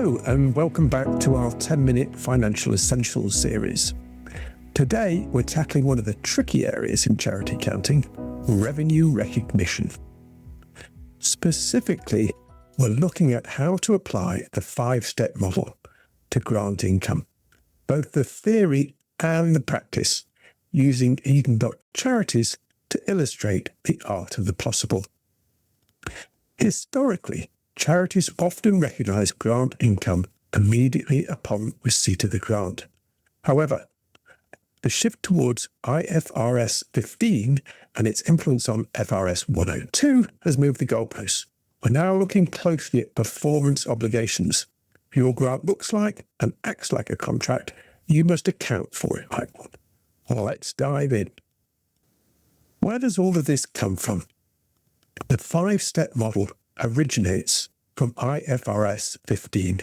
Hello and welcome back to our 10-minute Financial Essentials series. Today we're tackling one of the tricky areas in charity accounting, revenue recognition. Specifically, we're looking at how to apply the 5-step model to grant income, both the theory and the practice, using Eden Charities to illustrate the art of the possible. Historically, charities often recognise grant income immediately upon receipt of the grant. However, the shift towards IFRS 15 and its influence on FRS 102 has moved the goalposts. We're now looking closely at performance obligations. If your grant looks like and acts like a contract, you must account for it like one. Well, let's dive in. Where does all of this come from? The 5-step model originates from IFRS 15.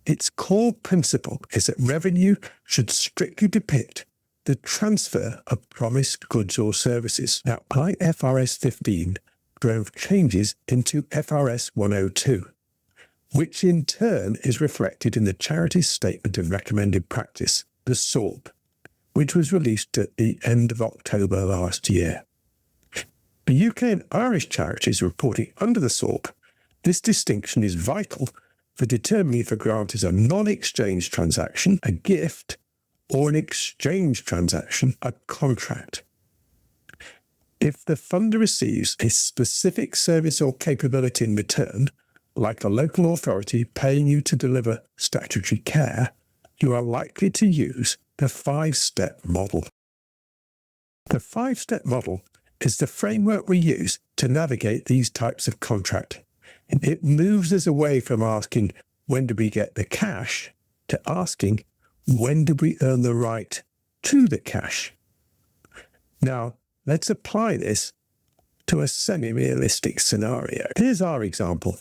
Its core principle is that revenue should strictly depict the transfer of promised goods or services. Now, IFRS 15 drove changes into FRS 102, which in turn is reflected in the Charities Statement of Recommended Practice, the SORP, which was released at the end of October last year. For UK and Irish charities reporting under the SORP, this distinction is vital for determining if a grant is a non-exchange transaction, a gift, or an exchange transaction, a contract. If the funder receives a specific service or capability in return, like a local authority paying you to deliver statutory care, you are likely to use the 5-step model. The 5-step model is the framework we use to navigate these types of contract. It moves us away from asking, when do we get the cash, to asking, when do we earn the right to the cash? Now, let's apply this to a semi-realistic scenario. Here's our example.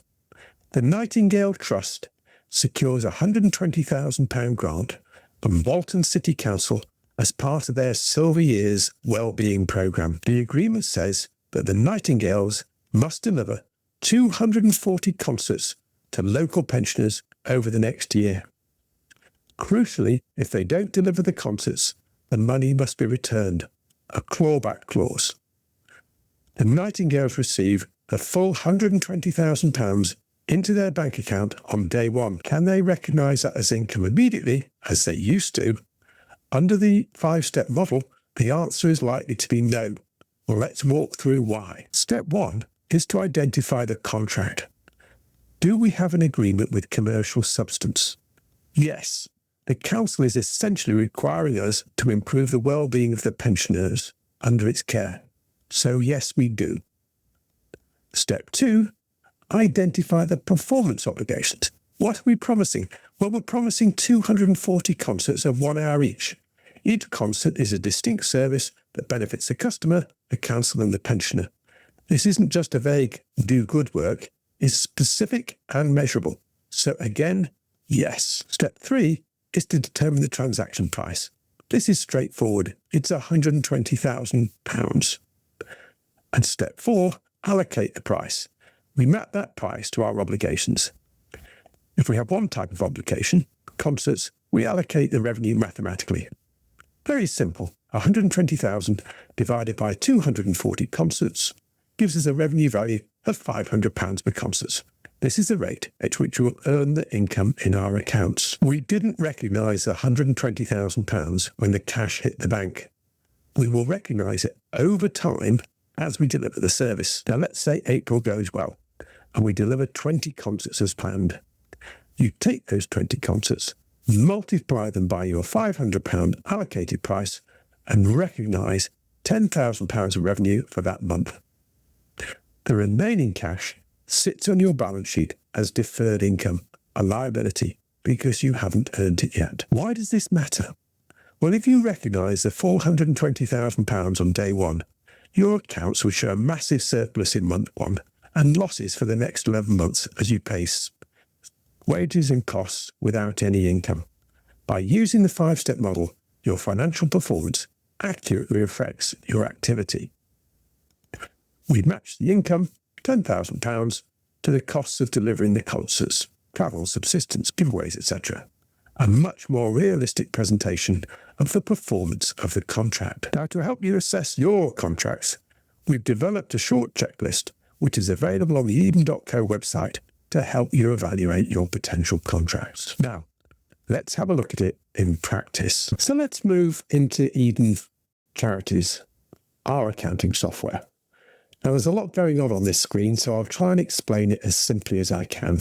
The Nightingale Trust secures a £120,000 grant from Walton City Council as part of their Silver Years Wellbeing Programme. The agreement says that the Nightingales must deliver 240 concerts to local pensioners over the next year. Crucially, if they don't deliver the concerts, the money must be returned, a clawback clause. The Nightingales receive the full £120,000 into their bank account on day one. Can they recognise that as income immediately, as they used to? Under the 5-step model, the answer is likely to be no. Well, let's walk through why. Step 1 is to identify the contract. Do we have an agreement with commercial substance? Yes. The council is essentially requiring us to improve the well-being of the pensioners under its care. So yes, we do. Step 2, identify the performance obligations. What are we promising? Well, we're promising 240 concerts of 1 hour each. Each concert is a distinct service that benefits the customer, the council and the pensioner. This isn't just a vague do good work, it's specific and measurable. So again, yes. Step 3 is to determine the transaction price. This is straightforward. It's £120,000. And step 4, allocate the price. We map that price to our obligations. If we have one type of obligation, concerts, we allocate the revenue mathematically. Very simple. 120,000 divided by 240 concerts gives us a revenue value of £500 per concert. This is the rate at which we will earn the income in our accounts. We didn't recognise the £120,000 when the cash hit the bank. We will recognise it over time as we deliver the service. Now let's say April goes well and we deliver 20 concerts as planned. You take those 20 concerts, multiply them by your £500 allocated price and recognise £10,000 of revenue for that month. The remaining cash sits on your balance sheet as deferred income, a liability, because you haven't earned it yet. Why does this matter? Well, if you recognise the full £120,000 on day one, your accounts will show a massive surplus in month 1 and losses for the next 11 months as you pay wages and costs without any income. By using the 5-step model, your financial performance accurately reflects your activity. We match the income, £10,000, to the costs of delivering the concerts. travel, subsistence, giveaways, etc. A much more realistic presentation of the performance of the contract. Now, to help you assess your contracts, we've developed a short checklist which is available on the Eden.co website to help you evaluate your potential contracts. Now, let's have a look at it in practice. So let's move into Eden Charities, our accounting software. Now, there's a lot going on this screen, so I'll try and explain it as simply as I can.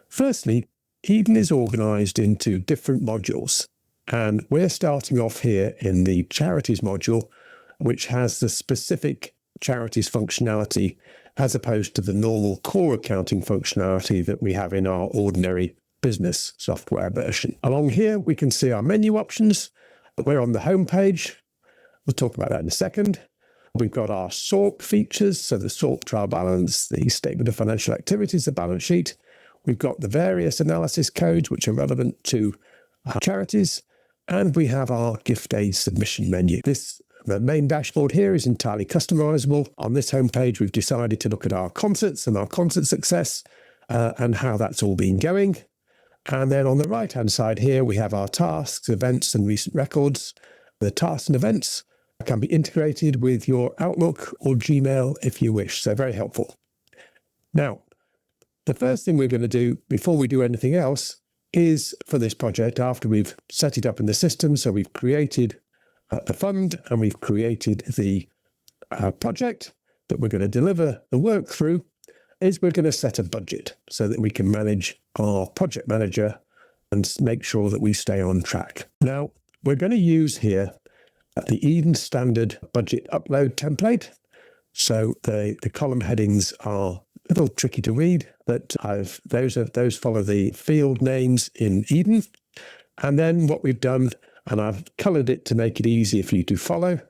Firstly, Eden is organised into different modules, and we're starting off here in the Charities module, which has the specific Charities functionality as opposed to the normal core accounting functionality that we have in our ordinary business software version. Along here, we can see our menu options. We're on the home page. We'll talk about that in a second. We've got our SORP features, so the SORP trial balance, the statement of financial activities, the balance sheet. We've got the various analysis codes which are relevant to our charities, and we have our gift aid submission menu. The main dashboard here is entirely customizable. On this homepage, we've decided to look at our concerts and our concert success and how that's all been going. And then on the right-hand side here, we have our tasks, events, and recent records. The tasks and events can be integrated with your Outlook or Gmail if you wish, so very helpful. Now, the first thing we're going to do before we do anything else is for this project, after we've set it up in the system, so we've created the fund and we've created the project that we're going to deliver the work through, is we're going to set a budget so that we can manage our project manager and make sure that we stay on track. Now, we're going to use here the Eden standard budget upload template. So the column headings are a little tricky to read, but those follow the field names in Eden. And then what we've done, and I've coloured it to make it easier for you to follow,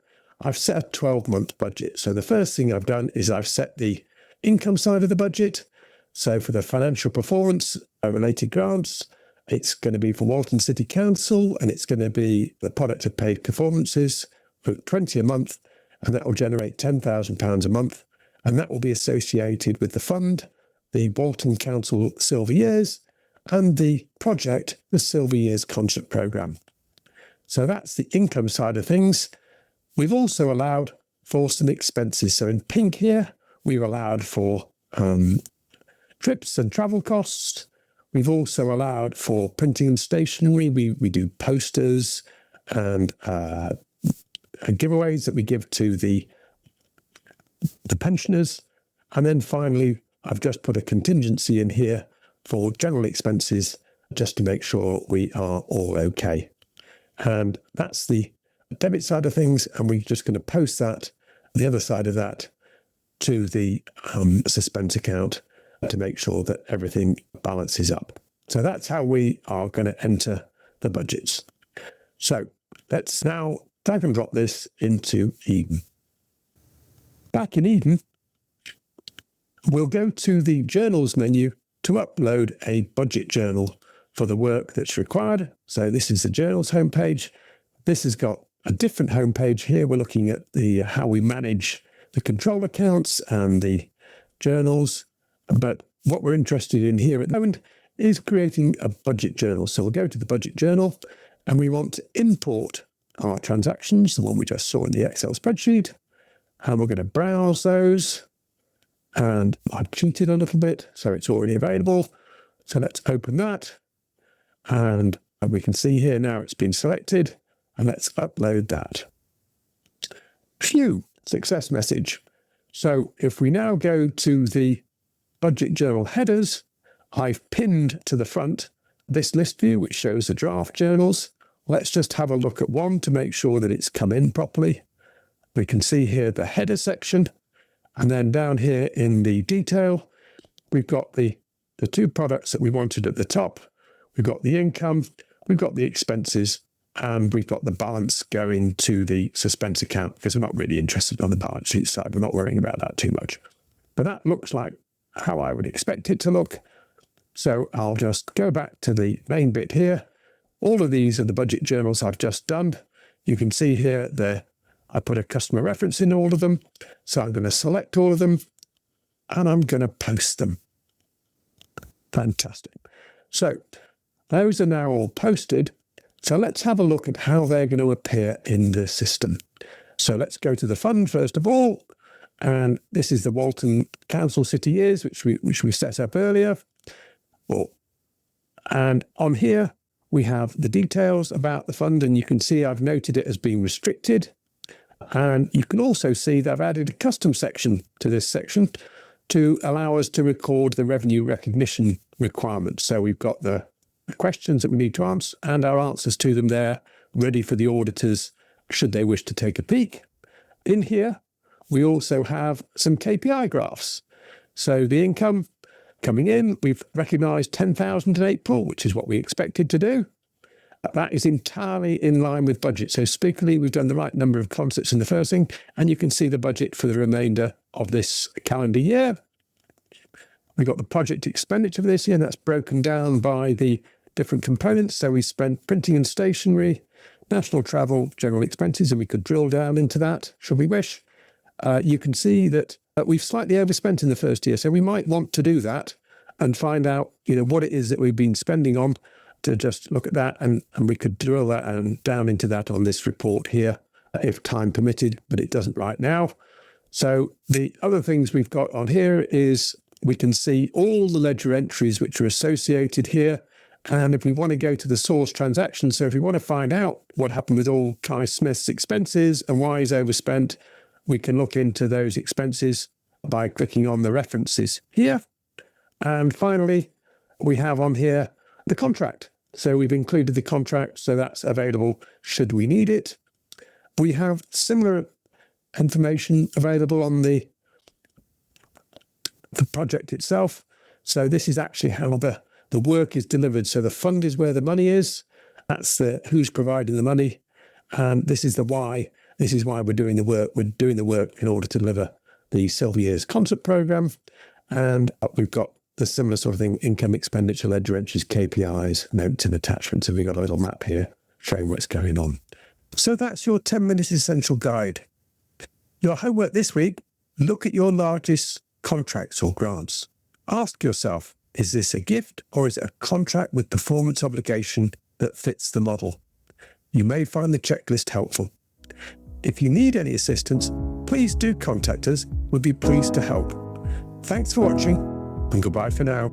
I've set a 12-month budget. So the first thing I've done is I've set the income side of the budget. So for the financial performance related grants, it's going to be for Walton City Council, and it's going to be the product of paid performances for 20 a month, and that will generate £10,000 a month. And that will be associated with the fund, the Walton Council Silver Years, and the project, the Silver Years Concert Programme. So that's the income side of things. We've also allowed for some expenses. So in pink here, we've allowed for trips and travel costs. We've also allowed for printing and stationery. We do posters and giveaways that we give to the pensioners. And then finally, I've just put a contingency in here for general expenses just to make sure we are all okay. And that's the debit side of things. And we're just going to post that, the other side of that, to the suspense account to make sure that everything balances up. So that's how we are going to enter the budgets. So let's now drag and drop this into Eden. Back in Eden, we'll go to the journals menu to upload a budget journal for the work that's required. So this is the journals homepage. This has got a different homepage here. We're looking at how we manage the control accounts and the journals. But what we're interested in here at the moment is creating a budget journal. So we'll go to the budget journal and we want to import our transactions, the one we just saw in the Excel spreadsheet. And we're going to browse those. And I've cheated a little bit, so it's already available. So let's open that. And we can see here now it's been selected. And let's upload that. Phew, success message. So if we now go to the budget journal headers, I've pinned to the front this list view, which shows the draft journals. Let's just have a look at one to make sure that it's come in properly. We can see here the header section. And then down here in the detail, we've got the two products that we wanted at the top. We've got the income, we've got the expenses, and we've got the balance going to the suspense account because we're not really interested on the balance sheet side. We're not worrying about that too much. But that looks like how I would expect it to look. So I'll just go back to the main bit here. All of these are the budget journals I've just done. You can see here I put a customer reference in all of them. So I'm going to select all of them and I'm going to post them. Fantastic. So those are now all posted. So let's have a look at how they're going to appear in the system. So let's go to the fund first of all. And this is the Walton Council City Years, which we set up earlier. And on here, we have the details about the fund, and you can see I've noted it as being restricted. And you can also see that I've added a custom section to this section to allow us to record the revenue recognition requirements. So we've got the questions that we need to answer and our answers to them there, ready for the auditors should they wish to take a peek. In here, we also have some KPI graphs. So the income coming in, we've recognised 10,000 in April, which is what we expected to do. That is entirely in line with budget. So speakily, we've done the right number of concerts in the first thing, and you can see the budget for the remainder of this calendar year. We've got the project expenditure for this year, and that's broken down by the different components. So we spent printing and stationery, national travel, general expenses, and we could drill down into that, should we wish. You can see that we've slightly overspent in the first year, so we might want to do that and find out, what it is that we've been spending on, to just look at that, and we could drill that and down into that on this report here, if time permitted, but it doesn't right now. So the other things we've got on here is we can see all the ledger entries which are associated here. And if we want to go to the source transaction, so if we want to find out what happened with all Kai Smith's expenses and why he's overspent, we can look into those expenses by clicking on the references here. And finally, we have on here the contract. So we've included the contract, so that's available should we need it. We have similar information available on the project itself. So this is actually how the work is delivered. So the fund is where the money is. That's who's providing the money. And this is the why. This is why we're doing the work. We're doing the work in order to deliver the Silver Years concert program. And we've got the similar sort of thing: income, expenditure, ledger entries, KPIs, notes and attachments. And we've got a little map here showing what's going on. So that's your 10-minute essential guide. Your homework this week: look at your largest contracts or grants. Ask yourself, is this a gift or is it a contract with performance obligation that fits the model? You may find the checklist helpful. If you need any assistance, please do contact us. We'd be pleased to help. Thanks for watching, and goodbye for now.